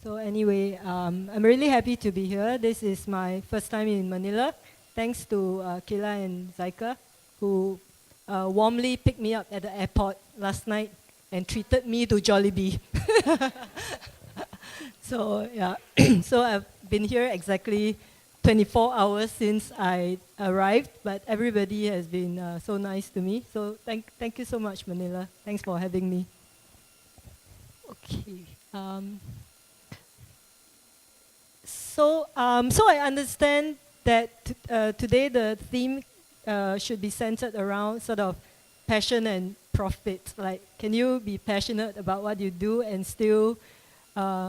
So anyway, I'm really happy to be here. This is my first time in Manila. Thanks to Kelley and Zaika, who warmly picked me up at the airport last night and treated me to Jollibee. So yeah, so I've been here exactly 24 hours since I arrived, but everybody has been so nice to me. So thank you so much, Manila. Thanks for having me. Okay. So I understand that today the theme should be centered around sort of passion and profit. Like, can you be passionate about what you do and still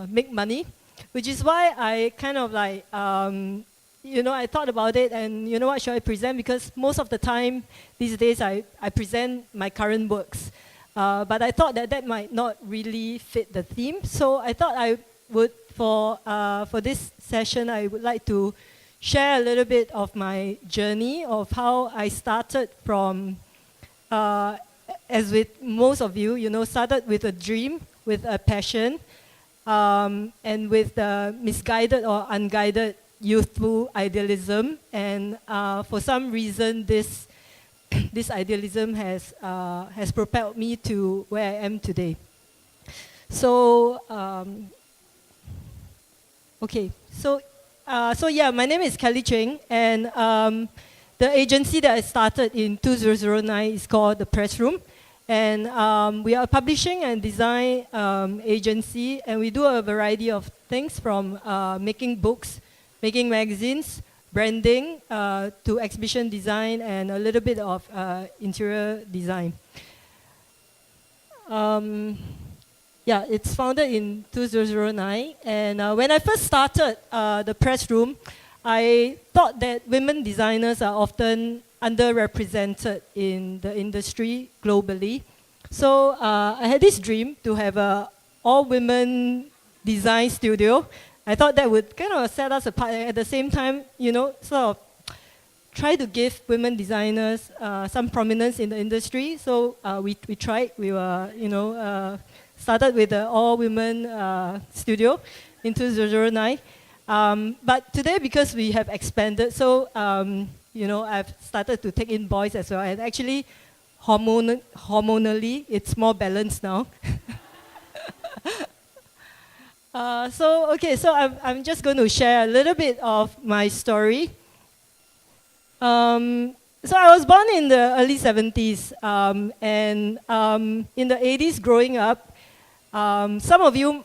make money? Which is why I kind of like, I thought about it and what should I present? Because most of the time these days I present my current works. But I thought that might not really fit the theme. So I thought I would, for this session, I would like to share a little bit of my journey of how I started from, as with most of you, started with a dream, with a passion, and with misguided or unguided youthful idealism. And for some reason, this idealism has propelled me to where I am today. So, okay. So yeah, my name is Kelley Cheng, and the agency that I started in 2009 is called The Press Room. And we are a publishing and design agency, and we do a variety of things from making books, making magazines, branding, to exhibition design, and a little bit of interior design. Yeah, it's founded in 2009, and when I first started the press room, I thought that women designers are often underrepresented in the industry globally. So I had this dream to have an all-women design studio. I thought that would kind of set us apart, and at the same time, sort of try to give women designers some prominence in the industry. So we tried. We were, started with an all-women studio in 2009. But today, because we have expanded, so I've started to take in boys as well. And actually, hormonally, it's more balanced now. So I'm just going to share a little bit of my story. So I was born in the early 70s, and in the 80s growing up, some of you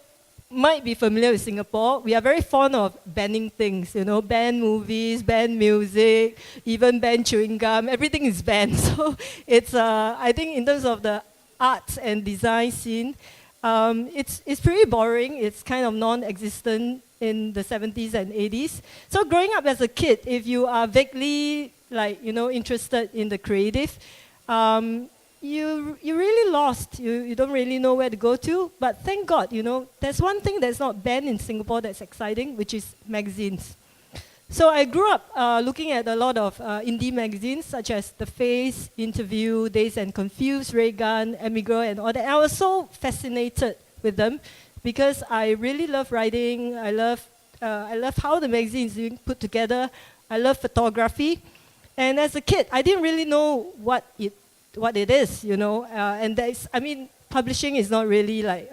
might be familiar with Singapore. We are very fond of banning things, ban movies, ban music, even ban chewing gum. Everything is banned. So it's, I think in terms of the arts and design scene, it's pretty boring. It's kind of non-existent in the 70s and 80s. So growing up as a kid, if you are vaguely interested in the creative, you really lost. You don't really know where to go to. But thank God, there's one thing that's not banned in Singapore that's exciting, which is magazines. So I grew up looking at a lot of indie magazines, such as The Face, Interview, Dazed and Confused, Ray Gun, Emigro, and all that. And I was so fascinated with them because I really love writing. I love how the magazine is being put together. I love photography. And as a kid, I didn't really know what it is, and publishing is not really like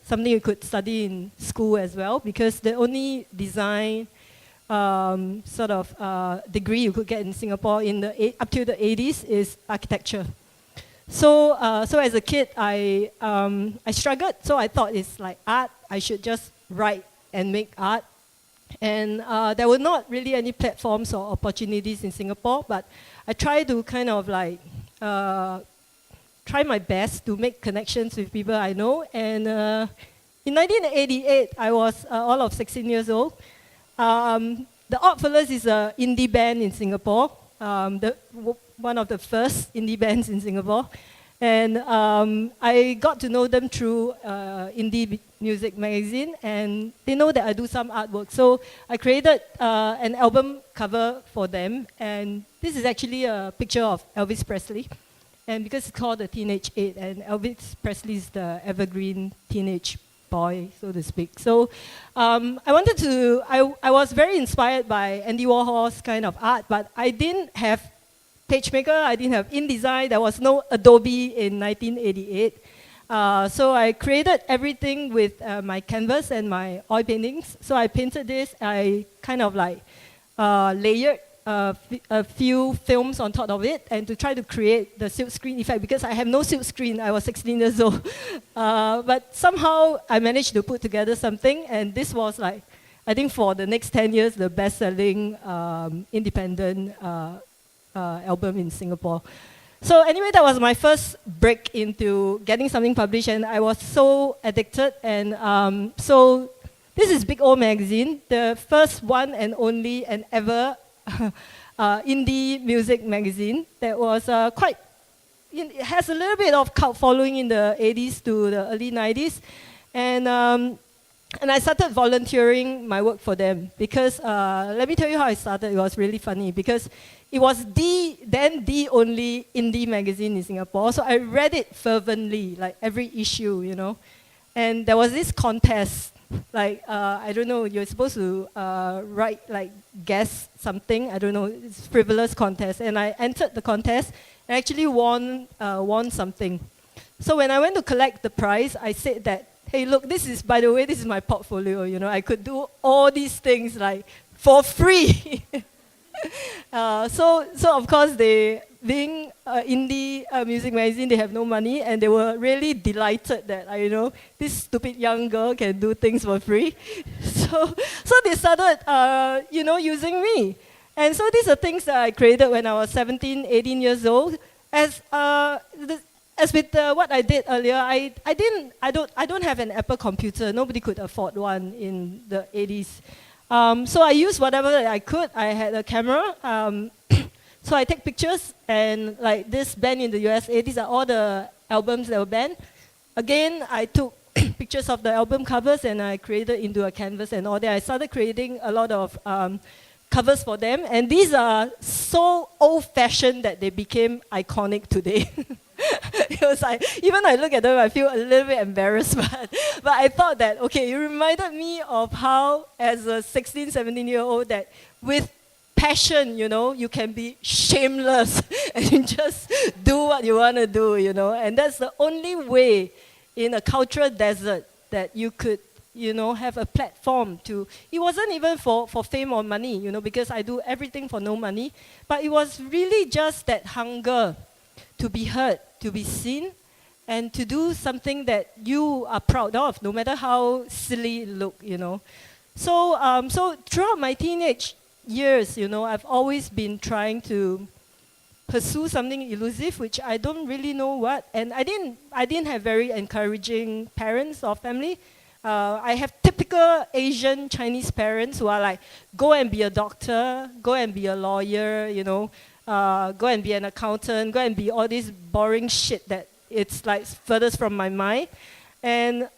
something you could study in school as well, because the only design degree you could get in Singapore up to the 80s is architecture. So as a kid, I struggled. So I thought it's like art. I should just write and make art. And there were not really any platforms or opportunities in Singapore, but I tried to kind of like try my best to make connections with people I know. And in 1988, I was all of 16 years old. The Oddfellas is an indie band in Singapore, one of the first indie bands in Singapore. And I got to know them through indie music magazine, and they know that I do some artwork. So I created an album cover for them, and this is actually a picture of Elvis Presley. And because it's called The Teenage 8, and Elvis Presley is the evergreen teenage boy, so to speak. So I was very inspired by Andy Warhol's kind of art, but I didn't have PageMaker, I didn't have InDesign, there was no Adobe in 1988. So I created everything with my canvas and my oil paintings. So I painted this, I kind of like layered a few films on top of it and to try to create the silk screen effect because I have no silk screen, I was 16 years old. But somehow I managed to put together something, and this was like, I think for the next 10 years, the best-selling independent album in Singapore. So anyway, that was my first break into getting something published, and I was so addicted. And so this is Big O Magazine, the first one and only and ever indie music magazine that was it has a little bit of cult following in the 80s to the early 90s. And I started volunteering my work for them because, let me tell you how I started. It was really funny because it was the only indie magazine in Singapore. So I read it fervently, like every issue, you know. And there was this contest, like, I don't know, you're supposed to write, like, guess something. I don't know, it's a frivolous contest. And I entered the contest and actually won something. So when I went to collect the prize, I said that, hey, look, this is, by the way, this is my portfolio, you know. I could do all these things, like, for free. So of course, they, being indie music magazine, they have no money, and they were really delighted that, you know, this stupid young girl can do things for free. So they started, you know, using me. And so these are things that I created when I was 17, 18 years old. As with what I did earlier, I don't have an Apple computer. Nobody could afford one in the 80s. So I used whatever that I could. I had a camera. So I take pictures, and like this band in the USA, these are all the albums that were banned. Again, I took pictures of the album covers and I created into a canvas and all that. I started creating a lot of covers for them, and these are so old-fashioned that they became iconic today. It was like, even I look at them, I feel a little bit embarrassed, but I thought that, okay, it reminded me of how, as a 16, 17-year-old, that with passion, you know, you can be shameless and you just do what you want to do, you know, and that's the only way in a cultural desert that you could, you know, have a platform to, it wasn't even for fame or money, you know, because I do everything for no money, but it was really just that hunger to be heard, to be seen, and to do something that you are proud of, no matter how silly it look, you know. So throughout my teenage years, you know, I've always been trying to pursue something elusive, which I don't really know what, and I didn't have very encouraging parents or family. I have typical Asian Chinese parents who are like, go and be a doctor, go and be a lawyer, you know, go and be an accountant, go and be all this boring shit that it's like furthest from my mind. And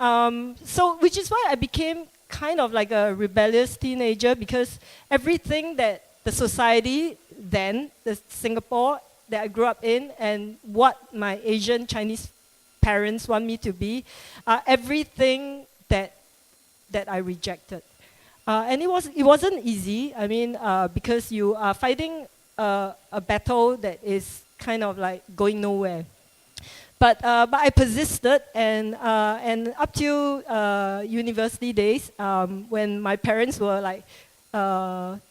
so, which is why I became kind of like a rebellious teenager, because everything that the society then, the Singapore that I grew up in, and what my Asian Chinese parents want me to be, everything that I rejected. And it wasn't easy, I mean, because you are fighting a battle that is kind of like going nowhere. But I persisted, and up till university days, when my parents were like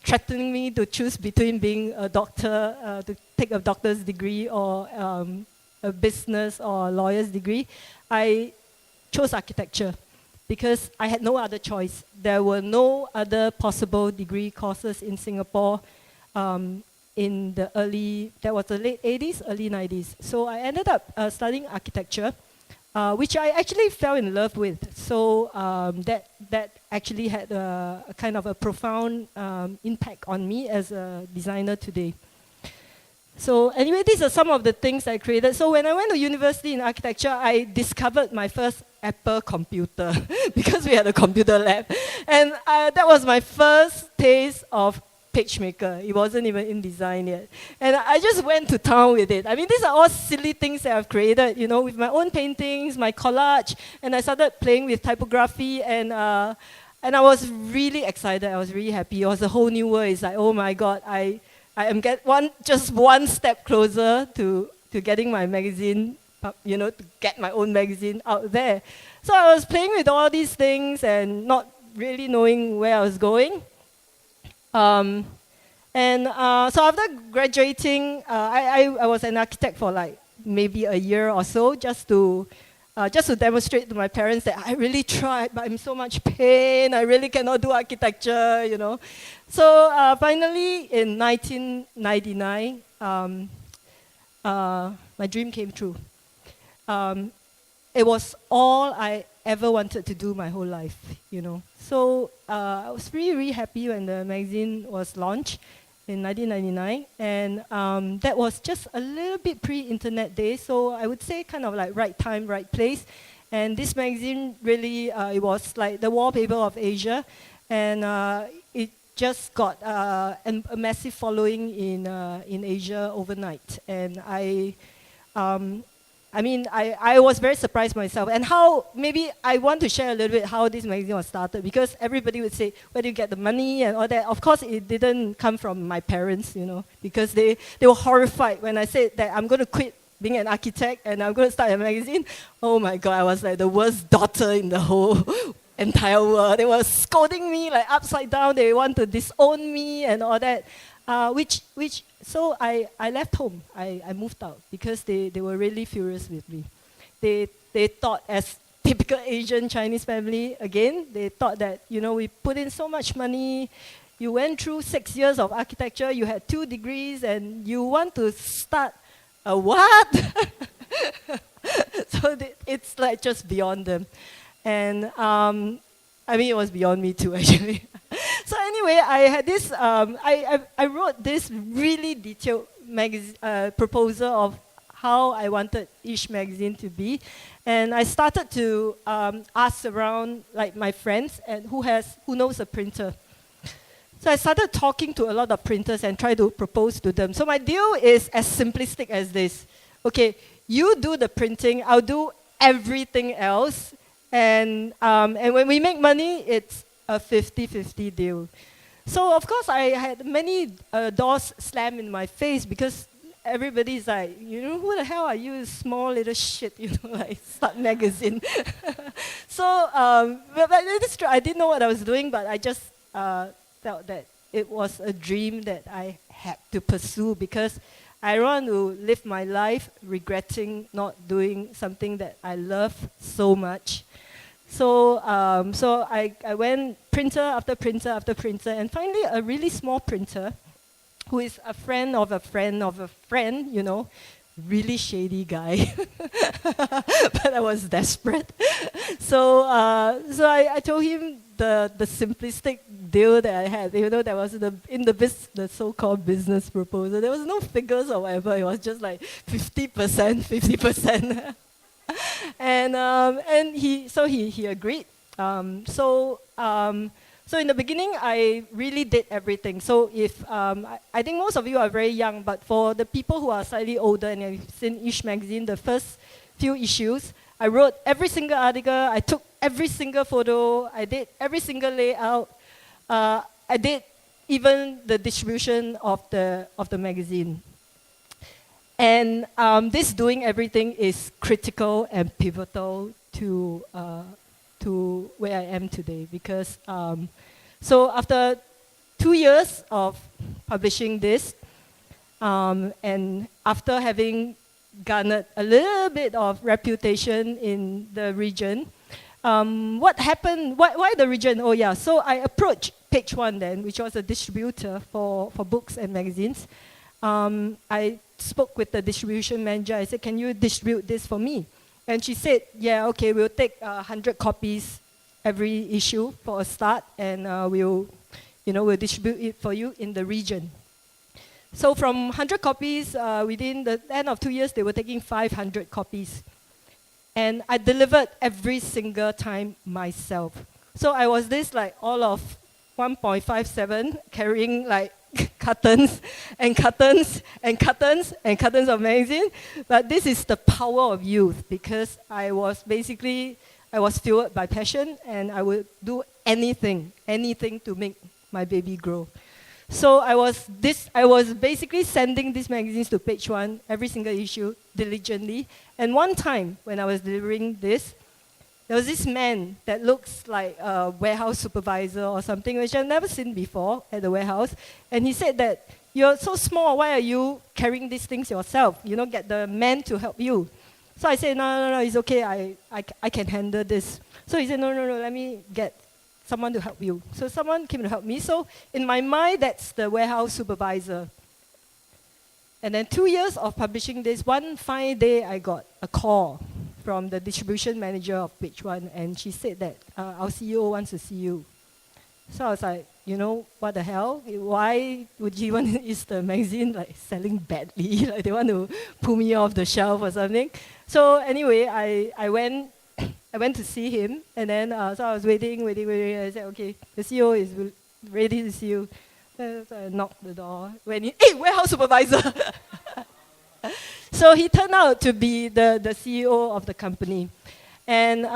threatening me to choose between being a doctor, to take a doctor's degree, or a business or a lawyer's degree, I chose architecture because I had no other choice. There were no other possible degree courses in Singapore in the late 80s, early 90s. So I ended up studying architecture, which I actually fell in love with. So that actually had a kind of a profound impact on me as a designer today. So anyway, these are some of the things I created. So when I went to university in architecture, I discovered my first Apple computer because we had a computer lab. And that was my first taste of page maker. It wasn't even InDesign yet. And I just went to town with it. I mean, these are all silly things that I've created, you know, with my own paintings, my collage, and I started playing with typography, and I was really excited. I was really happy. It was a whole new world. It's like, oh my God, I am just one step closer to getting my magazine, you know, to get my own magazine out there. So I was playing with all these things and not really knowing where I was going. So after graduating, I was an architect for like maybe a year or so, just to demonstrate to my parents that I really tried, but I'm in so much pain. I really cannot do architecture, you know. So finally, in 1999, my dream came true. It was all I ever wanted to do my whole life, you know. So I was really, really happy when the magazine was launched in 1999, and that was just a little bit pre-internet days, so I would say kind of like right time, right place. And this magazine really, it was like the wallpaper of Asia, and it just got a massive following in Asia overnight. And I was very surprised myself, and how maybe I want to share a little bit how this magazine was started, because everybody would say, where do you get the money and all that? Of course, it didn't come from my parents, you know, because they were horrified when I said that I'm going to quit being an architect and I'm going to start a magazine. Oh my God, I was like the worst daughter in the whole entire world. They were scolding me like upside down. They want to disown me and all that. So I left home. I moved out because they were really furious with me. They thought, as typical Asian Chinese family, again, they thought that, you know, we put in so much money, you went through 6 years of architecture, you had 2 degrees, and you want to start a what? So it's like just beyond them. And it was beyond me too, actually. So anyway, I had this, I wrote this really detailed proposal of how I wanted each magazine to be. And I started to ask around, like, my friends and who knows a printer. So I started talking to a lot of printers and try to propose to them. So my deal is as simplistic as this. Okay, you do the printing, I'll do everything else. And when we make money, it's a 50-50 deal. So of course I had many doors slammed in my face, because everybody's like, you know, who the hell are you, small little shit, you know, like start magazine. So but it's true, I didn't know what I was doing, but I just felt that it was a dream that I had to pursue, because I don't want to live my life regretting not doing something that I love so much. So I went printer after printer after printer, and finally a really small printer, who is a friend of a friend of a friend, you know, really shady guy. But I was desperate. So I told him the simplistic deal that I had. You know, that was the so-called business proposal. There was no figures or whatever. It was just like 50%, 50%. And he agreed. So in the beginning, I really did everything. So if I think most of you are very young, but for the people who are slightly older and have seen each magazine, the first few issues, I wrote every single article. I took every single photo. I did every single layout. I did even the distribution of the magazine. And this doing everything is critical and pivotal to where I am today, because so after 2 years of publishing this, and after having garnered a little bit of reputation in the region, what happened? Why the region? Oh yeah, so I approached Page One then, which was a distributor for books and magazines. I spoke with the distribution manager. I said, can you distribute this for me? And she said, yeah, okay, we'll take 100 copies every issue for a start, and we'll distribute it for you in the region. So from 100 copies, within the end of 2 years, they were taking 500 copies. And I delivered every single time myself. So I was this like all of 1.57, carrying like cartons and cartons and cartons and cartons of magazine. But this is the power of youth, because I was fueled by passion, and I would do anything to make my baby grow. So I was basically sending these magazines to Page One, every single issue, diligently. And one time, when I was delivering this, there was this man that looks like a warehouse supervisor or something, which I've never seen before at the warehouse. And he said that, "You're so small, why are you carrying these things yourself? Get the man to help you." So I said, no, it's okay, I can handle this. So he said, no, let me get someone to help you. So someone came to help me. So in my mind, that's the warehouse supervisor. And then 2 years of publishing this, one fine day I got a call from the distribution manager of Page One, and she said that our CEO wants to see you. So I was like, what the hell? Why would he want to use the magazine selling badly? Like they want to pull me off the shelf or something. So anyway, I went to see him, and then so I was waiting. I said, okay, the CEO is ready to see you. So I knocked the door. Hey, warehouse supervisor! So he turned out to be the CEO of the company. And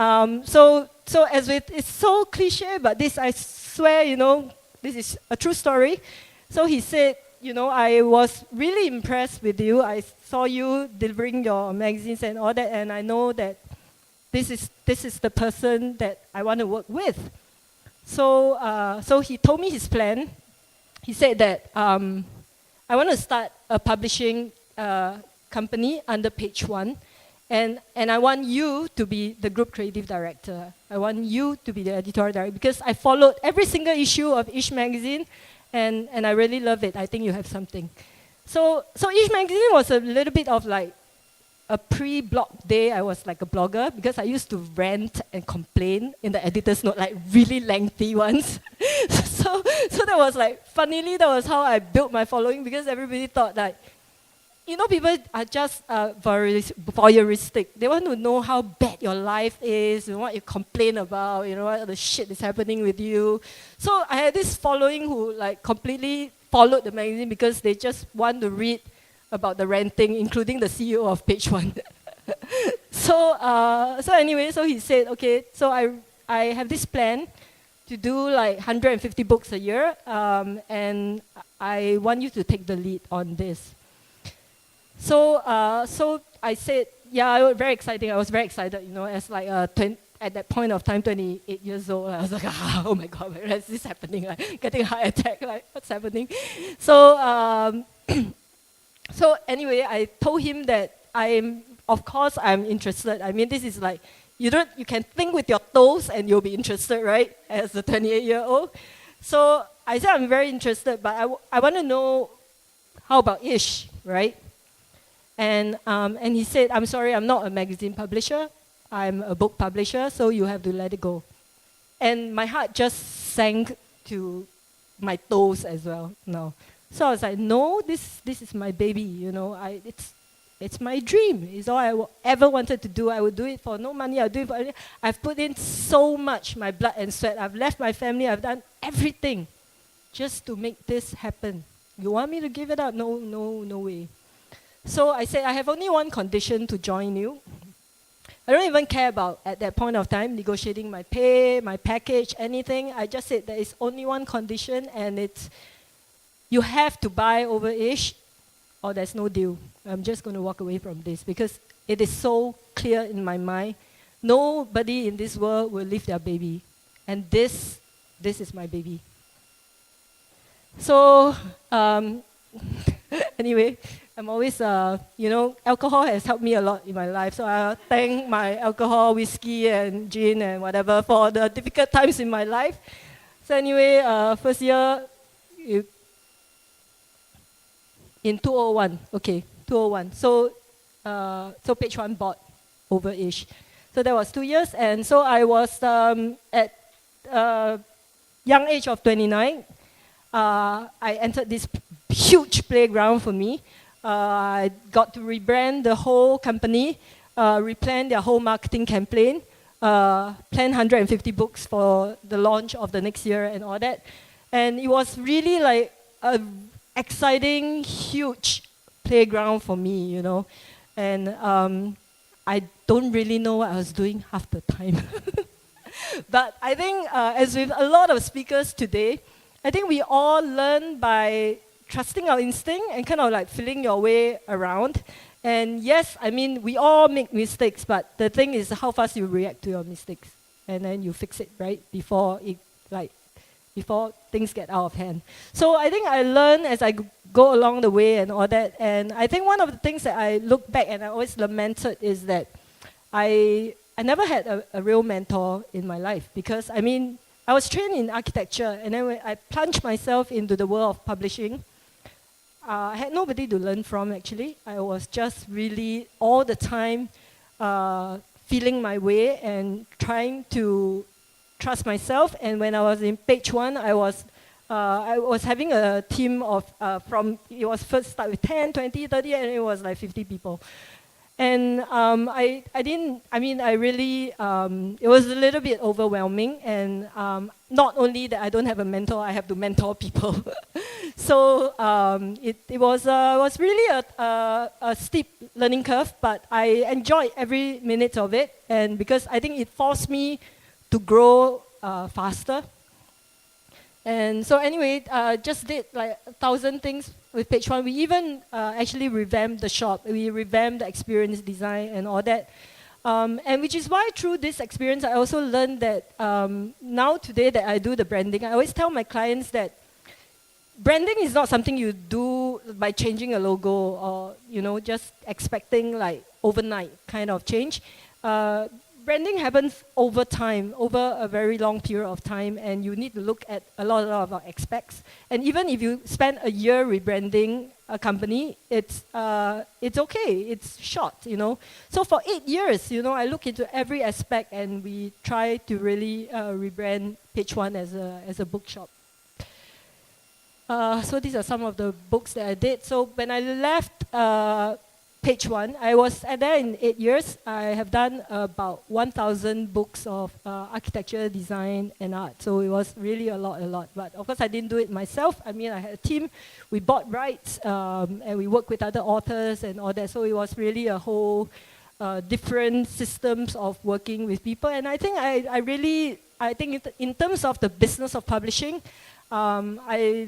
so as it's so cliche, but this, I swear, this is a true story. So he said, I was really impressed with you. I saw you delivering your magazines and all that, and I know that this is the person that I want to work with. So he told me his plan. He said that I want to start a publishing company under Page One, and I want you to be the group creative director. I want you to be the editorial director, because I followed every single issue of each magazine, and I really love it. I think you have something. So each magazine was a little bit of like a pre-blog day. I was like a blogger, because I used to rant and complain in the editor's note, like really lengthy ones. so that was like, funnily, that was how I built my following, because everybody thought that, people are just voyeuristic. They want to know how bad your life is, what you complain about, what the shit is happening with you. So I had this following who completely followed the magazine, because they just want to read about the ranting, including the CEO of Page One. So anyway, so he said, okay, so I have this plan to do 150 books a year, and I want you to take the lead on this. So I said, yeah, it was very exciting. I was very excited, as at that point of time, 28 years old. I was like, oh my God, where is this happening? Getting a heart attack, what's happening? So anyway, I told him that of course I'm interested. I mean, this is you can think with your toes and you'll be interested, right? As a 28-year-old. So I said, I'm very interested, but I want to know, how about Ish, right? And he said, I'm sorry, I'm not a magazine publisher. I'm a book publisher, so you have to let it go. And my heart just sank to my toes as well. No. So I was like, no, this is my baby, it's my dream. It's all I ever wanted to do. I would do it for no money. I'll do it for anything. I've put in so much, my blood and sweat. I've left my family. I've done everything just to make this happen. You want me to give it up? No way. So I said, I have only one condition to join you. I don't even care about, at that point of time, negotiating my pay, my package, anything. I just said there is only one condition, and it's you have to buy over Ish, or there's no deal. I'm just going to walk away from this, because it is so clear in my mind. Nobody in this world will leave their baby. And this is my baby. So, anyway, I'm always, alcohol has helped me a lot in my life. So I thank my alcohol, whiskey, and gin, and whatever for the difficult times in my life. So anyway, first year, in 201, okay, 201. So Page One bought over-ish. So that was 2 years, and so I was at young age of 29. I entered this huge playground for me. I got to rebrand the whole company, replan their whole marketing campaign, plan 150 books for the launch of the next year and all that. And it was really like a exciting, huge playground for me, you know. And I don't really know what I was doing half the time. But I think, as with a lot of speakers today, I think we all learn by trusting our instinct and kind of like feeling your way around. And yes, I mean, we all make mistakes, but the thing is how fast you react to your mistakes. And then you fix it, right? Before things get out of hand. So I think I learn as I go along the way and all that. And I think one of the things that I look back and I always lamented is that I never had a real mentor in my life, because I mean, I was trained in architecture, and then when I plunged myself into the world of publishing, I had nobody to learn from actually. I was just really all the time feeling my way and trying to trust myself. And when I was in page one, I was having a team of, it was first start with 10, 20, 30, and it was like 50 people. And it was a little bit overwhelming. And not only that I don't have a mentor, I have to mentor people. So it was really a steep learning curve, but I enjoyed every minute of it. And because I think it forced me to grow faster. And so anyway, just did like 1,000 things with page one. We even actually revamped the shop. We revamped the experience design and all that. And which is why through this experience, I also learned that now today that I do the branding, I always tell my clients that branding is not something you do by changing a logo or, you know, just expecting like overnight kind of change. Branding happens over time, over a very long period of time, and you need to look at a lot of aspects. And even if you spend a year rebranding a company, it's okay, it's short, you know. So for 8 years, you know, I look into every aspect, and we try to really rebrand Page One as a bookshop. So these are some of the books that I did. So when I left Page One, I was there in 8 years. I have done about 1,000 books of architecture, design, and art. So it was really a lot. But of course, I didn't do it myself. I mean, I had a team. We bought rights, and we worked with other authors and all that. So it was really a whole different systems of working with people. And I think I think in terms of the business of publishing, I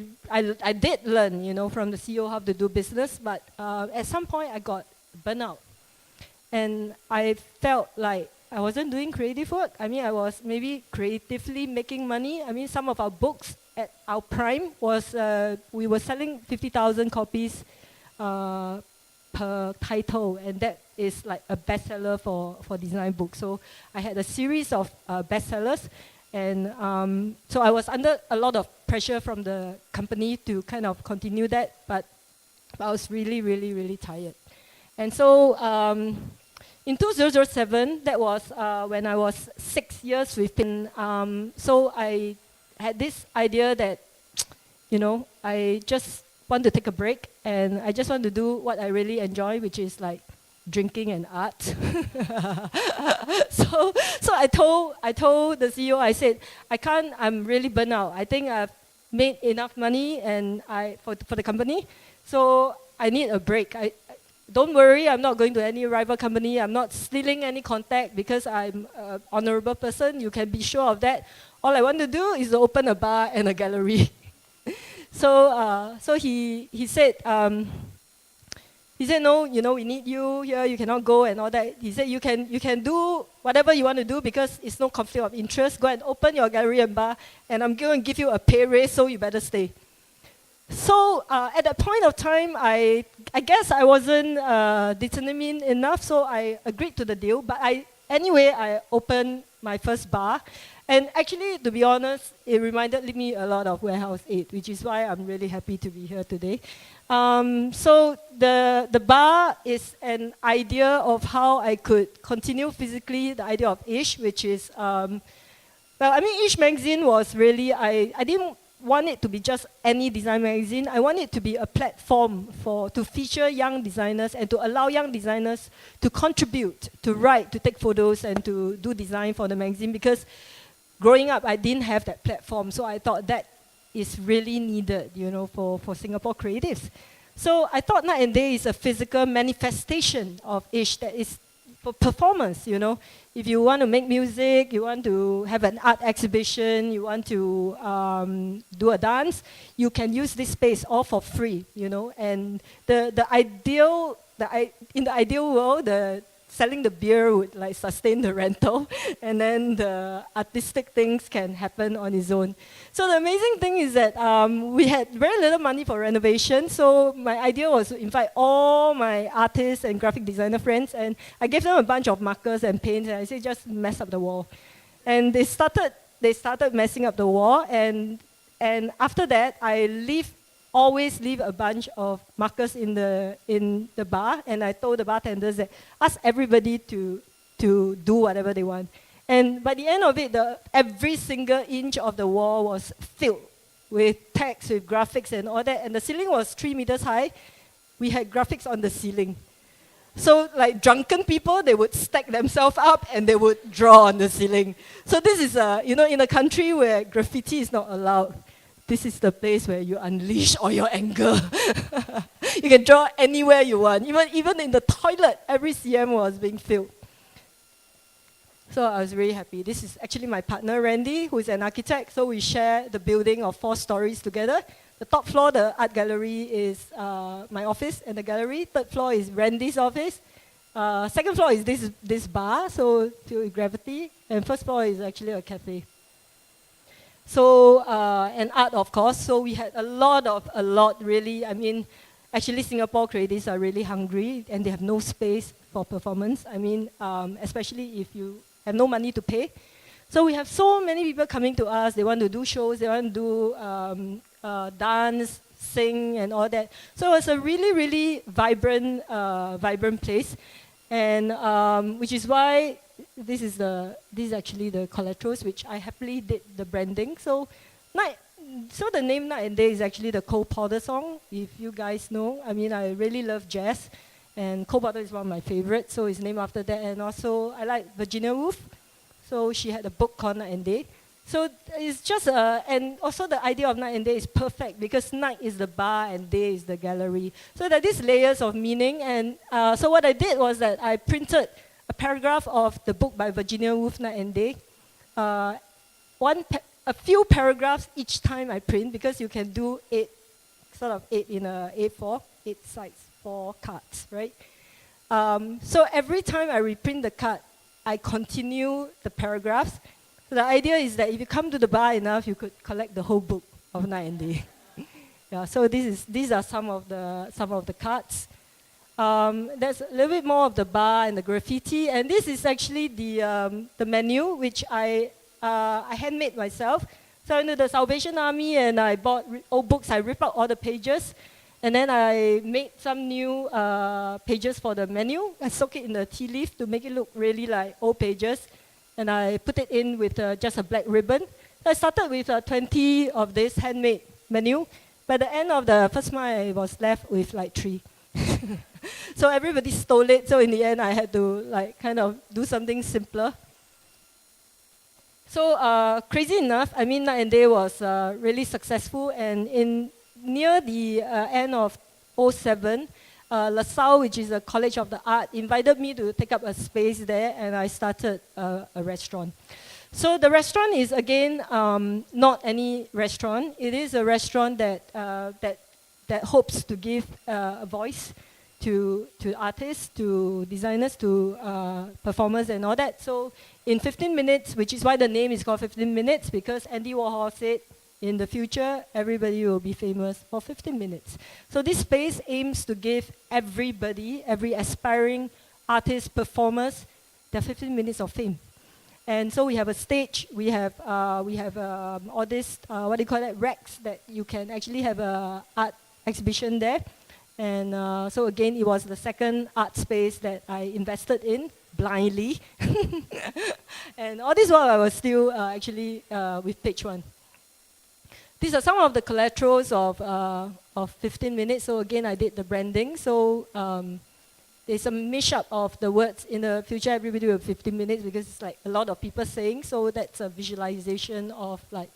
did learn, you know, from the CEO how to do business, but at some point I got burnout. And I felt like I wasn't doing creative work. I mean, I was maybe creatively making money. I mean, some of our books at our prime was, we were selling 50,000 copies per title, and that is like a bestseller for design books. So I had a series of bestsellers. And so I was under a lot of pressure from the company to kind of continue that, but I was really tired. And so in 2007, that was when I was 6 years with Pin. So I had this idea that, you know, I just want to take a break, and I just want to do what I really enjoy, which is like drinking and art. so I told the CEO, I said, I'm really burnt out. I think I've made enough money and for the company, so I need a break. Don't worry, I'm not going to any rival company. I'm not stealing any contact because I'm an honorable person. You can be sure of that. All I want to do is to open a bar and a gallery. So he said, no, you know, we need you here, you cannot go and all that. He said, you can do whatever you want to do because it's no conflict of interest. Go and open your gallery and bar, and I'm going to give you a pay raise, so you better stay. So at that point of time, I guess I wasn't determined enough, so I agreed to the deal. But anyway, I opened my first bar. And actually, to be honest, it reminded me a lot of Warehouse 8, which is why I'm really happy to be here today. So the bar is an idea of how I could continue physically the idea of Ish, which is, well, I mean, Ish magazine was really, I didn't want it to be just any design magazine. I want it to be a platform to feature young designers and to allow young designers to contribute, to write, to take photos, and to do design for the magazine, because growing up, I didn't have that platform. So I thought that is really needed, for Singapore creatives. So I thought Night and Day is a physical manifestation of ish that is for performance, If you want to make music, you want to have an art exhibition, you want to do a dance, you can use this space all for free, And in the ideal world, selling the beer would like sustain the rental, and then the artistic things can happen on its own. So the amazing thing is that we had very little money for renovation, so my idea was to invite all my artists and graphic designer friends, and I gave them a bunch of markers and paints, and I said, just mess up the wall. And they started messing up the wall, and after that, I always leave a bunch of markers in the bar, and I told the bartenders that ask everybody to do whatever they want. And by the end of it, every single inch of the wall was filled with text, with graphics and all that, and the ceiling was 3 meters high. We had graphics on the ceiling. So like drunken people, they would stack themselves up and they would draw on the ceiling. So this is, in a country where graffiti is not allowed, this is the place where you unleash all your anger. You can draw anywhere you want. Even in the toilet, every CM was being filled. So I was really happy. This is actually my partner, Randy, who is an architect. So we share the building of 4 stories together. The top floor, the art gallery, is my office and the gallery. Third floor is Randy's office. Second floor is this bar, so filled with gravity. And first floor is actually a cafe. So, and art, of course. So we had a lot, really. Actually, Singapore creatives are really hungry, and they have no space for performance. Especially if you have no money to pay. So we have so many people coming to us. They want to do shows. They want to do dance, sing, and all that. So it's a really, really vibrant place, and which is why this is actually the collaterals, which I happily did the branding. So the name Night and Day is actually the Cole Porter song, if you guys know. I really love jazz, and Cole Porter is one of my favorites, so it's named after that. And also, I like Virginia Woolf, so she had a book called Night and Day. So it's just and also the idea of Night and Day is perfect because night is the bar and day is the gallery. So there are these layers of meaning, and so what I did was that I printed a paragraph of the book by Virginia Woolf, Night and Day. A few paragraphs each time I print, because you can do 8 in a A4, 8 sides, 4 cards, right? So every time I reprint the card, I continue the paragraphs. So the idea is that if you come to the bar enough, you could collect the whole book of Night and Day. Yeah, so these are some of the cards. There's a little bit more of the bar and the graffiti, and this is actually the menu, which I handmade myself. So I went to the Salvation Army and I bought old books. I ripped out all the pages, and then I made some new pages for the menu. I soaked it in the tea leaf to make it look really like old pages, and I put it in with just a black ribbon. So I started with 20 of this handmade menu. By the end of the first month, I was left with like 3. So everybody stole it. So in the end, I had to kind of do something simpler. So crazy enough, Night and Day was really successful, and near the end of 2007, LaSalle, which is a College of the Art, invited me to take up a space there, and I started a restaurant. So the restaurant is, again, not any restaurant. It is a restaurant that hopes to give a voice to artists, to designers, to performers and all that. So in 15 minutes, which is why the name is called 15 minutes, because Andy Warhol said, in the future, everybody will be famous for 15 minutes. So this space aims to give everybody, every aspiring artist, performers, their 15 minutes of fame. And so we have a stage, we have all this, racks that you can actually have an art exhibition there. And so again, it was the second art space that I invested in blindly. And all this while I was still actually with Page One. These are some of the collaterals of 15 minutes. So again, I did the branding. So there's a mashup of the words. In the future, everybody will have 15 minutes because it's like a lot of people saying. So that's a visualization of like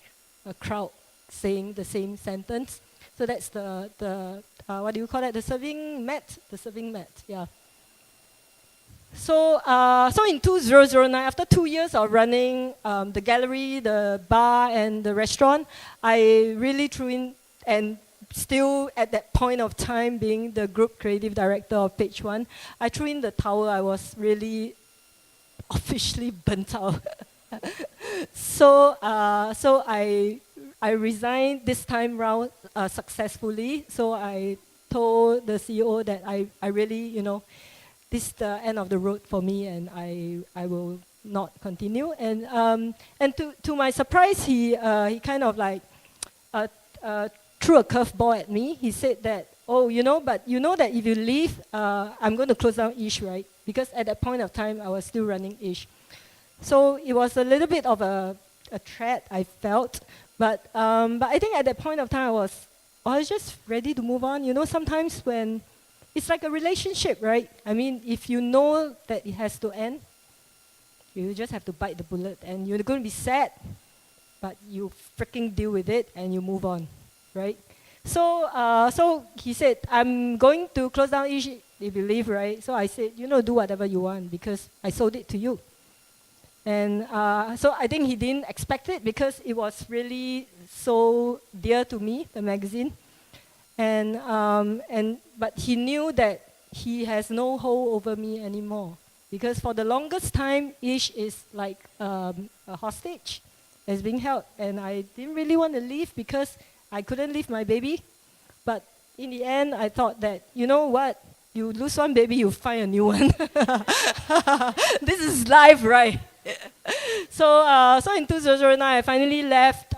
a crowd saying the same sentence. So that's the what do you call it? The serving mat. The serving mat. Yeah. So so in 2009, after 2 years of running the gallery, the bar, and the restaurant, I really threw in, and still at that point of time being the group creative director of Page One, I threw in the towel. I was really officially burnt out. So so I resigned this time round successfully. So I told the CEO that I really, you know, this is the end of the road for me, and I will not continue. And to my surprise, he kind of like threw a curveball at me. He said that, oh, you know, but you know that if you leave, I'm going to close down Ish, right? Because at that point of time, I was still running Ish. So it was a little bit of a threat, I felt. But I think at that point of time, I was just ready to move on. You know, sometimes when it's like a relationship, right? I mean, if you know that it has to end, you just have to bite the bullet, and you're going to be sad, but you freaking deal with it and you move on, right? So so he said, I'm going to close down Ish, if you leave, right? So I said, you know, do whatever you want because I sold it to you. And so I think he didn't expect it because it was really so dear to me, the magazine. But he knew that he has no hold over me anymore, because for the longest time, Ish is like a hostage that's being held, and I didn't really want to leave because I couldn't leave my baby. But in the end, I thought that, you know what, you lose one baby, you find a new one. This is life, right? So in 2009, I finally left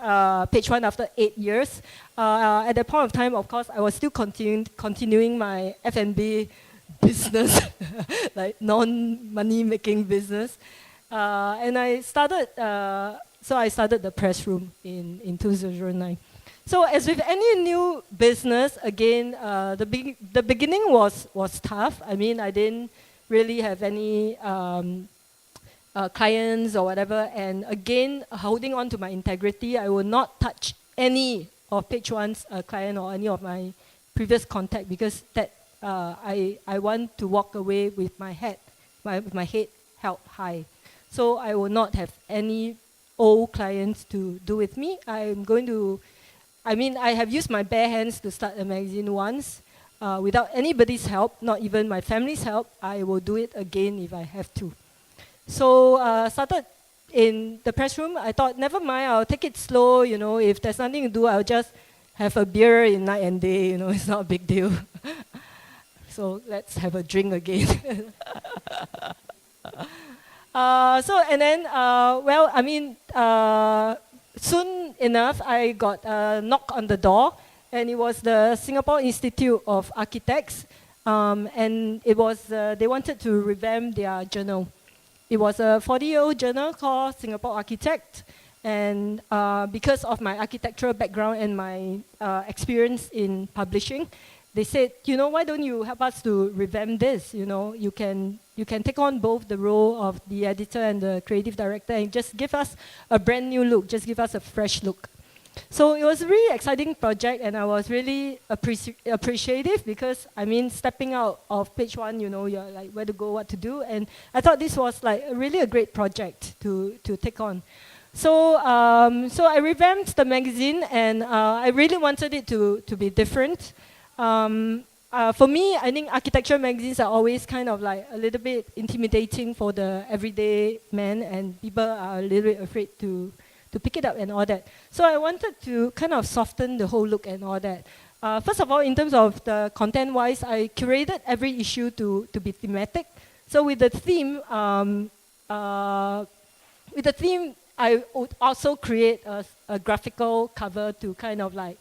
Page One after 8 years. At that point of time, of course, I was still continuing my F&B business, like non-money making business. And I started the press room in 2009. So as with any new business, again, the beginning was tough. I mean, I didn't really have any clients or whatever, and again, holding on to my integrity, I will not touch any of Page One's client or any of my previous contact, because that I want to walk away with my head held high. So I will not have any old clients to do with me. I have used my bare hands to start a magazine once, without anybody's help, not even my family's help. I will do it again if I have to. So started in the press room. I thought, never mind, I'll take it slow. You know, if there's nothing to do, I'll just have a beer in night and day. You know, it's not a big deal. So let's have a drink again. Soon enough, I got a knock on the door, and it was the Singapore Institute of Architects, and it was they wanted to revamp their journal. It was a 40-year-old journal called Singapore Architect, and because of my architectural background and my experience in publishing, they said, you know, why don't you help us to revamp this? You know, you can take on both the role of the editor and the creative director and just give us a brand new look, just give us a fresh look. So it was a really exciting project, and I was really appreciative because, I mean, stepping out of Page One, you know, you're like, where to go, what to do, and I thought this was like really a great project to take on. So so I revamped the magazine, and I really wanted it to be different. For me, I think architecture magazines are always kind of like a little bit intimidating for the everyday man, and people are a little bit afraid to pick it up and all that. So I wanted to kind of soften the whole look and all that. First of all, in terms of the content-wise, I curated every issue to be thematic. So with the theme, I would also create a graphical cover to kind of like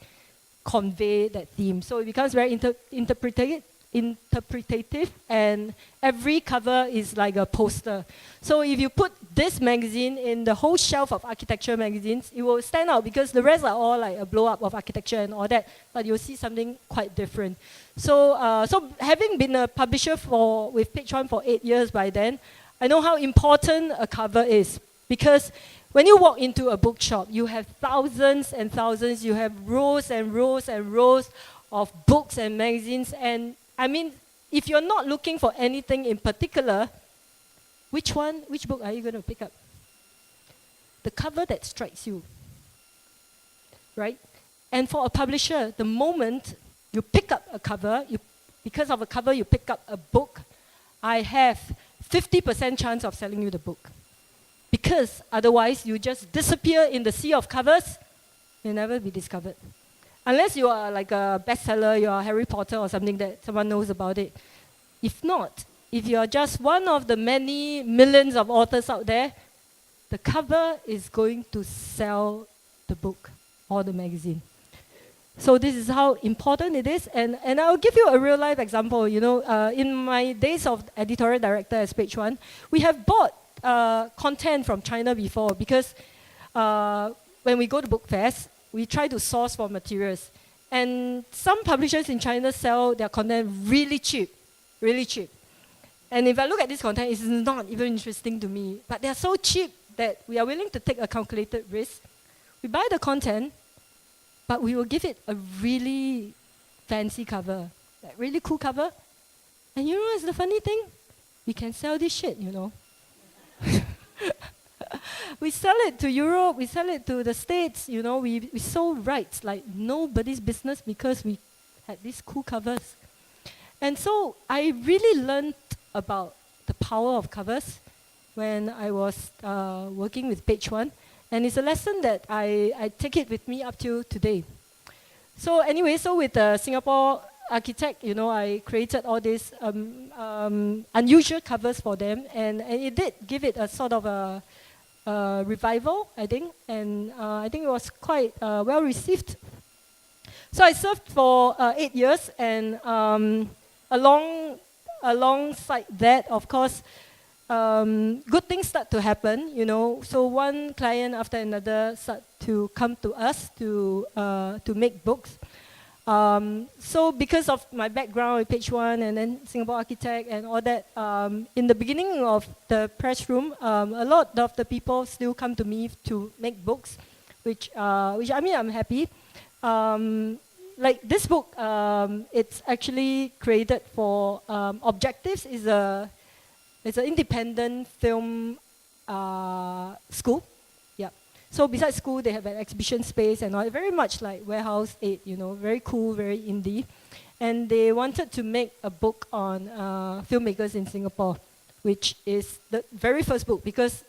convey that theme. So it becomes very interpretative, and every cover is like a poster. So if you put this magazine in the whole shelf of architecture magazines, it will stand out because the rest are all like a blow up of architecture and all that, but you'll see something quite different. So so having been a publisher with Page One for 8 years by then, I know how important a cover is, because When you walk into a bookshop, you have thousands and thousands, you have rows and rows and rows of books and magazines. And I mean, if you're not looking for anything in particular, which book are you going to pick up? The cover that strikes you, right? And for a publisher, the moment you pick up a cover, because of a cover, you pick up a book, I have 50% chance of selling you the book. Because otherwise, you just disappear in the sea of covers, you'll never be discovered. Unless you are like a bestseller, you are Harry Potter or something that someone knows about it. If not, if you are just one of the many millions of authors out there, the cover is going to sell the book or the magazine. So this is how important it is. And I'll give you a real life example. You know, in my days of editorial director at Page One, we have bought content from China before because when we go to book fairs, we try to source for materials. And some publishers in China sell their content really cheap, really cheap. And if I look at this content, it's not even interesting to me. But they're so cheap that we are willing to take a calculated risk. We buy the content, but we will give it a really fancy cover, like really cool cover. And you know what's the funny thing? We can sell this shit, you know. We sell it to Europe, we sell it to the States, you know, we sold rights like nobody's business because we had these cool covers. And so I really learned about the power of covers when I was working with Page One. And it's a lesson that I take it with me up to today. So anyway, so with the Singapore architect, you know, I created all these unusual covers for them. And it did give it a sort of a revival, I think. And I think it was quite well received. So I served for 8 years. And alongside that, of course, good things start to happen, you know. So one client after another start to come to us to make books. So because of my background with Page One and then Singapore Architect and all that, in the beginning of the press room, a lot of the people still come to me to make books, which I mean, I'm happy. Like this book, it's actually created for Objectives. It's an independent film school. Yeah. So besides school, they have an exhibition space and all. Very much like Warehouse 8, you know, very cool, very indie. And they wanted to make a book on filmmakers in Singapore, which is the very first book because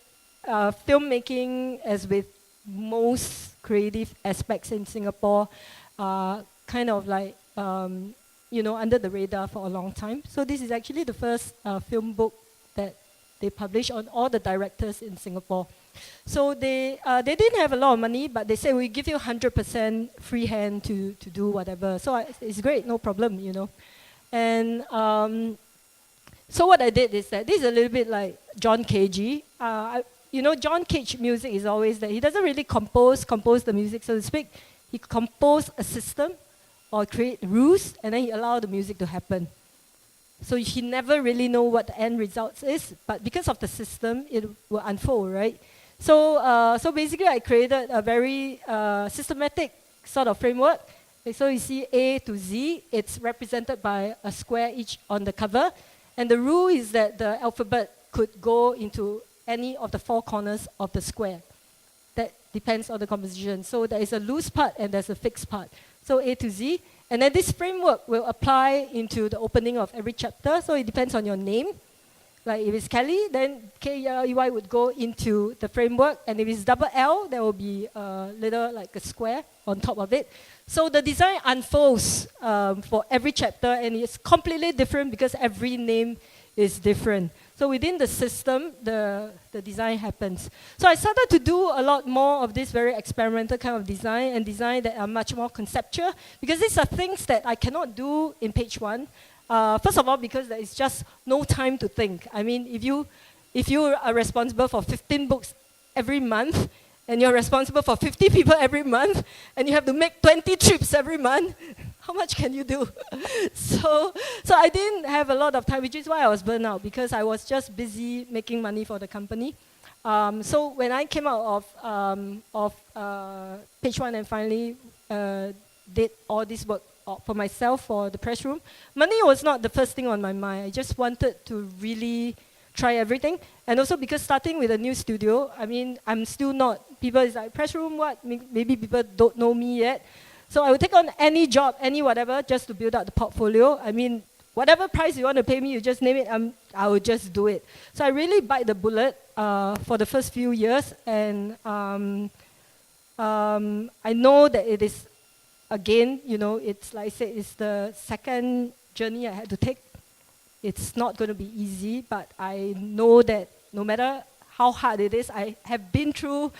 filmmaking, as with most creative aspects in Singapore, kind of like, you know, under the radar for a long time. So this is actually the first film book that they published on all the directors in Singapore. So they didn't have a lot of money, but they said, we give you 100% free hand to do whatever. So it's great, no problem, you know. And so what I did is that this is a little bit like John Cage. You know, John Cage music is always that he doesn't really compose the music, so to speak. He composed a system or create rules, and then he allowed the music to happen. So he never really know what the end results is, but because of the system, it will unfold, right? So, so basically, I created a very systematic sort of framework. So you see A to Z, it's represented by a square each on the cover. And the rule is that the alphabet could go into any of the 4 corners of the square. That depends on the composition. So there is a loose part and there's a fixed part. So A to Z. And then this framework will apply into the opening of every chapter. So it depends on your name. Like if it's Kelley, then K-E-L-L-E-Y would go into the framework. And if it's double L, there will be a little like a square on top of it. So the design unfolds for every chapter, and it's completely different because every name is different. So within the system, the design happens. So I started to do a lot more of this very experimental kind of design and design that are much more conceptual, because these are things that I cannot do in Page One. First of all, because there is just no time to think. I mean, if you are responsible for 15 books every month, and you're responsible for 50 people every month, and you have to make 20 trips every month, how much can you do? So I didn't have a lot of time, which is why I was burnt out, because I was just busy making money for the company. So when I came out of page one and finally did all this work for myself for the press room, money was not the first thing on my mind. I just wanted to really try everything. And also because starting with a new studio, I mean, I'm still not, people is like, press room, what? Maybe people don't know me yet. So I would take on any job, any whatever, just to build up the portfolio. I mean, whatever price you want to pay me, you just name it, I will just do it. So I really bite the bullet for the first few years. And I know that it is, again, you know, it's like I said, it's the second journey I had to take. It's not going to be easy, but I know that no matter how hard it is, I have been through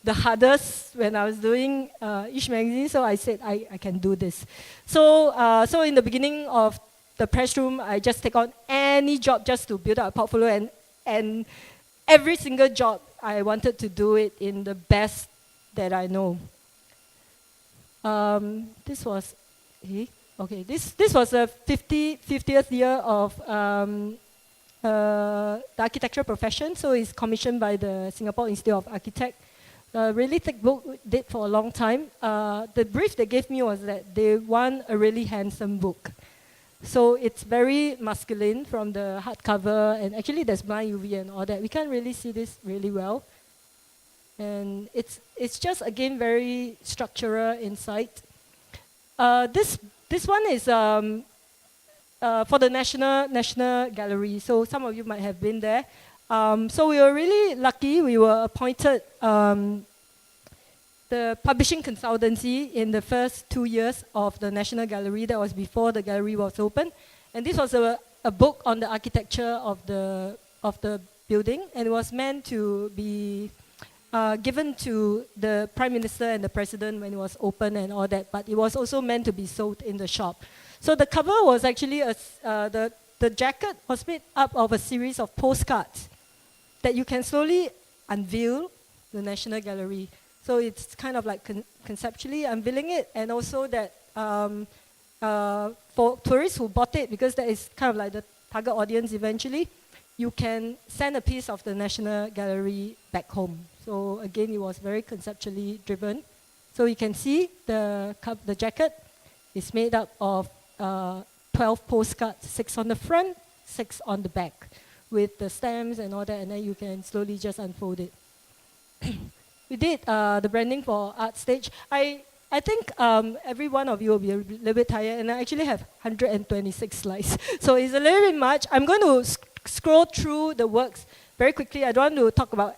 the hardest when I was doing each magazine, so I said I can do this. So, so in the beginning of the press room, I just take on any job just to build up a portfolio, and every single job, I wanted to do it in the best that I know. This was, okay, this was the 50th year of the architecture profession, so it's commissioned by the Singapore Institute of Architects. Really thick book, did for a long time. The brief they gave me was that they want a really handsome book. So it's very masculine from the hardcover, and actually there's blind UV and all that. We can't really see this really well. And it's just, again, very structural insight. This one is for the National Gallery, so some of you might have been there. So we were really lucky. We were appointed the publishing consultancy in the first 2 years of the National Gallery. That was before the gallery was open. And this was a book on the architecture of the building, and it was meant to be given to the Prime Minister and the President when it was open and all that, but it was also meant to be sold in the shop. So the cover was actually, the jacket was made up of a series of postcards that you can slowly unveil the National Gallery. So it's kind of like conceptually unveiling it, and also that for tourists who bought it, because that is kind of like the target audience eventually, you can send a piece of the National Gallery back home. So again, it was very conceptually driven. So you can see the jacket is made up of 12 postcards, 6 on the front, 6 on the back, with the stamps and all that, and then you can slowly just unfold it. We did the branding for ArtStage. I think every one of you will be a little bit tired, and I actually have 126 slides. So it's a little bit much. I'm going to scroll through the works very quickly. I don't want to talk about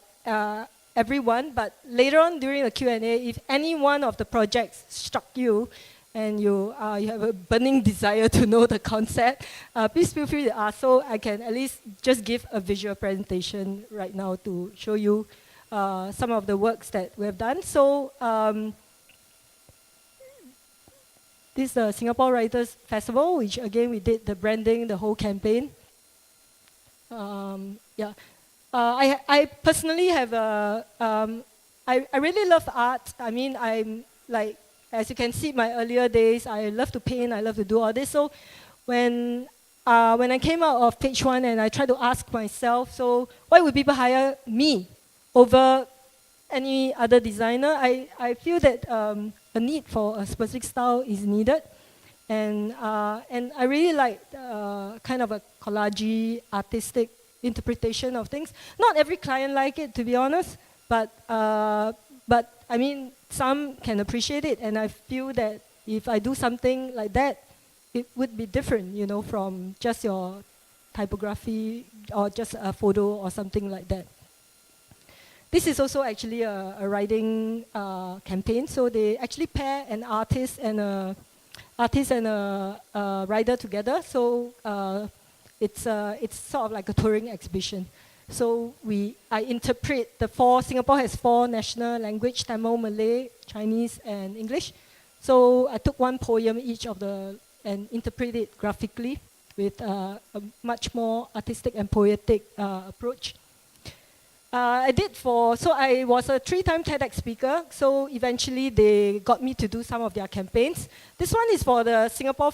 everyone, but later on during the Q&A, if any one of the projects struck you, and you have a burning desire to know the concept, please feel free to ask, so I can at least just give a visual presentation right now to show you some of the works that we have done. So this is the Singapore Writers Festival, which again we did the branding, the whole campaign. Yeah, I personally have I really love art. I mean, I'm like, as you can see, my earlier days, I love to paint, I love to do all this. So when I came out of page one and I tried to ask myself, so why would people hire me over any other designer? I feel that a need for a specific style is needed. And I really like kind of a collage artistic interpretation of things. Not every client like it, to be honest, but I mean, some can appreciate it, and I feel that if I do something like that, it would be different, you know, from just your typography or just a photo or something like that. This is also actually a writing campaign. So they actually pair an artist and a writer together. So it's sort of like a touring exhibition. So I interpret Singapore has 4 national language: Tamil, Malay, Chinese, and English. So I took one poem each of and interpret it graphically with a much more artistic and poetic approach. So I was a 3-time TEDx speaker, so eventually they got me to do some of their campaigns. This one is for the Singapore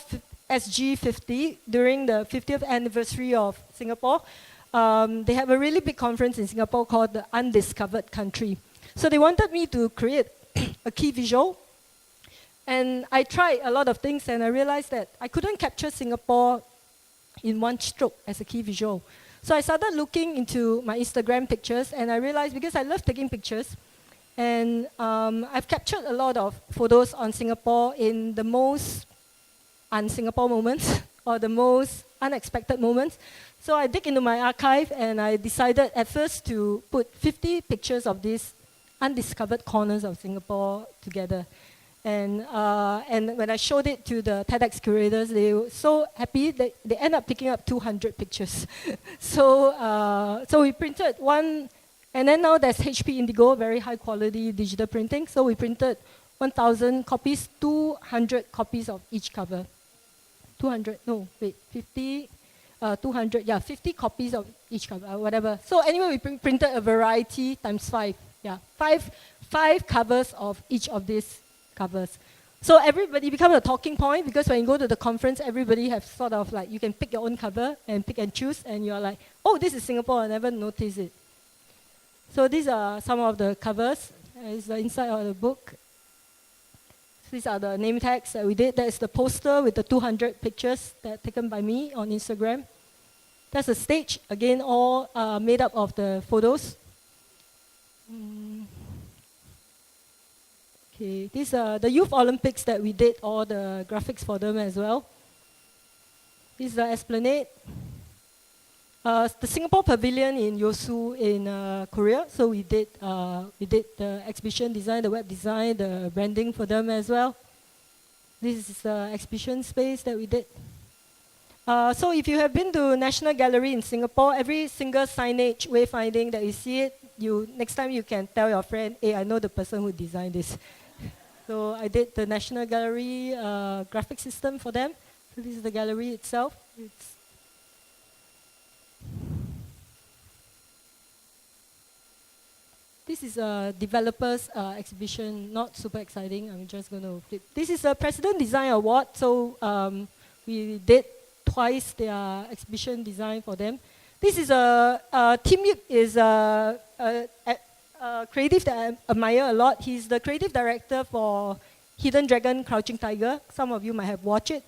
SG50 during the 50th anniversary of Singapore. they have a really big conference in Singapore called the Undiscovered Country. So they wanted me to create a key visual. And I tried a lot of things, and I realized that I couldn't capture Singapore in one stroke as a key visual. So I started looking into my Instagram pictures, and I realized because I love taking pictures, and I've captured a lot of photos on Singapore in the most un-Singapore moments or the most unexpected moments. So I dig into my archive, and I decided at first to put 50 pictures of these undiscovered corners of Singapore together. And when I showed it to the TEDx curators, they were so happy that they ended up picking up 200 pictures. So we printed one, and then now there's HP Indigo, very high quality digital printing. So we printed 1,000 copies, 200 copies of each cover. 200, no, wait, 50, 200, yeah, 50 copies of each cover, whatever. So anyway, we printed a variety times 5, yeah, five covers of each of these covers. So everybody becomes a talking point, because when you go to the conference, everybody has sort of like, you can pick your own cover and pick and choose, and you're like, oh, this is Singapore, I never noticed it. So these are some of the covers. It's the inside of the book. These are the name tags that we did. That's the poster with the 200 pictures that taken by me on Instagram. That's the stage, again, all made up of the photos. Okay, these are the Youth Olympics that we did all the graphics for them as well. This is the Esplanade. The Singapore Pavilion in Yosu in Korea. So we did the exhibition design, the web design, the branding for them as well. This is the exhibition space that we did. So if you have been to National Gallery in Singapore, every single signage, wayfinding that you see it, next time you can tell your friend, hey, I know the person who designed this. So I did the National Gallery graphic system for them. So this is the gallery itself. This is a developer's exhibition, not super exciting. I'm just going to flip. This is a President Design Award. So we did twice their exhibition design for them. This is Tim Yip is a creative that I admire a lot. He's the creative director for Hidden Dragon, Crouching Tiger. Some of you might have watched it.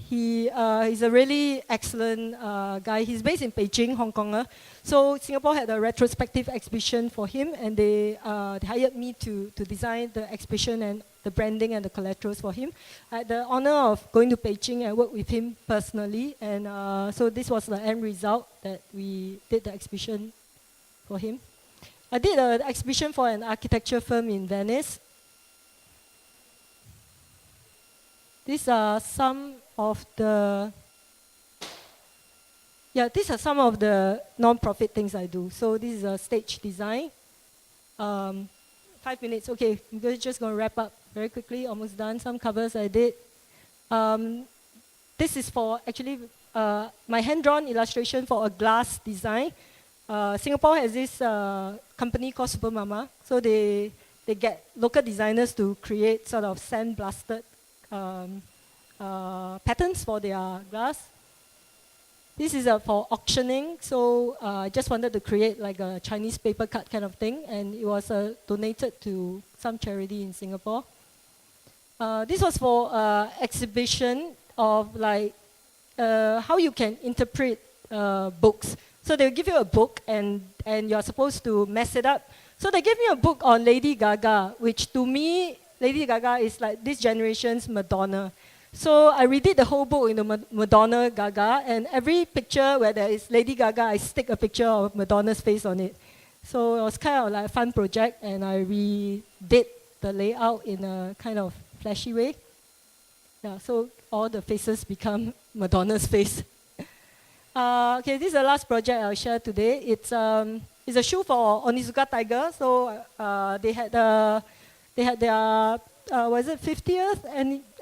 He's a really excellent guy. He's based in Beijing, Hong Konger. So Singapore had a retrospective exhibition for him, and they hired me to design the exhibition and the branding and the collaterals for him. I had the honor of going to Beijing and work with him personally, and so this was the end result that we did the exhibition for him. I did an exhibition for an architecture firm in Venice. These are some of the non-profit things I do. So this is a stage design. 5 minutes, okay, I'm just going to wrap up very quickly, almost done. Some covers I did. This is for actually my hand-drawn illustration for a glass design. Singapore has this company called Super Mama. So they get local designers to create sort of sand-blasted patterns for their glass. This is for auctioning, so I just wanted to create like a Chinese paper cut kind of thing, and it was donated to some charity in Singapore. This was for exhibition of like how you can interpret books. So they'll give you a book, and you're supposed to mess it up. So they gave me a book on Lady Gaga, which to me, Lady Gaga is like this generation's Madonna. So I redid the whole book in the Madonna Gaga, and every picture where there is Lady Gaga, I stick a picture of Madonna's face on it. So it was kind of like a fun project, and I redid the layout in a kind of flashy way. Yeah, so all the faces become Madonna's face. Okay, this is the last project I'll share today. It's a shoe for Onizuka Tiger. So they had their was it 50th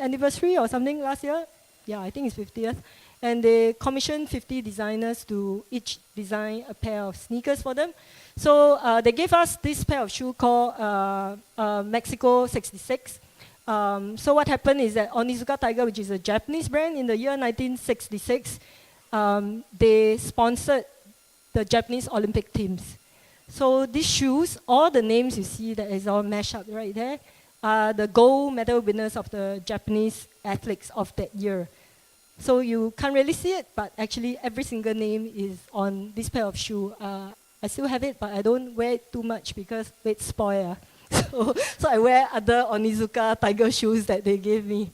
anniversary or something last year? Yeah, I think it's 50th. And they commissioned 50 designers to each design a pair of sneakers for them. So they gave us this pair of shoe called Mexico 66. So what happened is that Onizuka Tiger, which is a Japanese brand, in the year 1966, they sponsored the Japanese Olympic teams. So these shoes, all the names you see that is all mashed up right there, are the gold medal winners of the Japanese athletes of that year. So you can't really see it, but actually every single name is on this pair of shoe. I still have it, but I don't wear it too much because it's spoil. So I wear other Onizuka Tiger shoes that they gave me.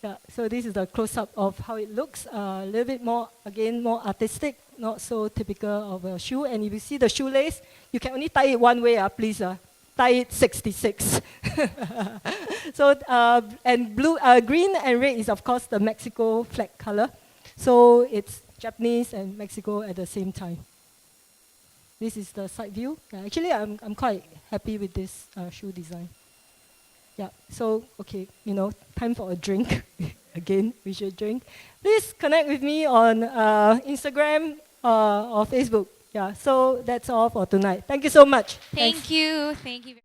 Yeah, so this is the close-up of how it looks. A little bit more, again, more artistic, not so typical of a shoe. And if you see the shoelace, you can only tie it one way, please. Tie it 66. So, and blue, green and red is, of course, the Mexico flag color. So it's Japanese and Mexico at the same time. This is the side view. Yeah, actually, I'm quite happy with this shoe design. Yeah, so, okay, time for a drink. Again, we should drink. Please connect with me on Instagram or Facebook. Yeah, so that's all for tonight. Thank you so much. Thank you. Thank you.